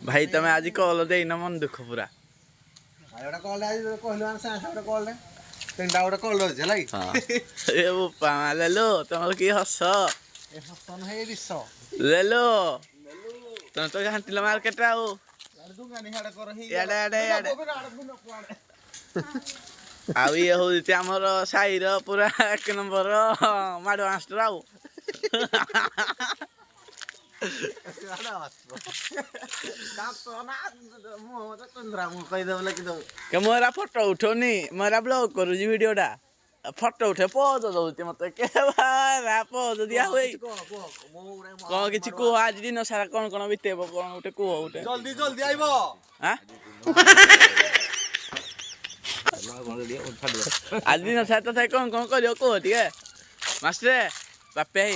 भाई तमें आज कॉल दे न मन दुख पूरा भाई कॉल आज कहलु आन से कॉल दे तीनटा गोटे कॉल दे जलाई हां ए बोपा ले लो तुम की हस ए हसन है रिस ले लो तुम तो घंटिला मार्केट आओ दूंगा नहीं हड़ कर ही याडे आउ ये होती आमर साईर पूरा 1 नंबर माडो मास्टर आउ के मोरा फोटो उठोनी मोरा ब्लॉग करू वीडियोटा फोटो उठे पोज दउती मते के बारा पोज दिया होई कोन किछि को आज दिन सारा कोन कोन बितेबो कोन उठे को उठे जल्दी जल्दी आइबो हां आज दिन सारा तो कोन कोन करियो को ठीक है मास्टर बापे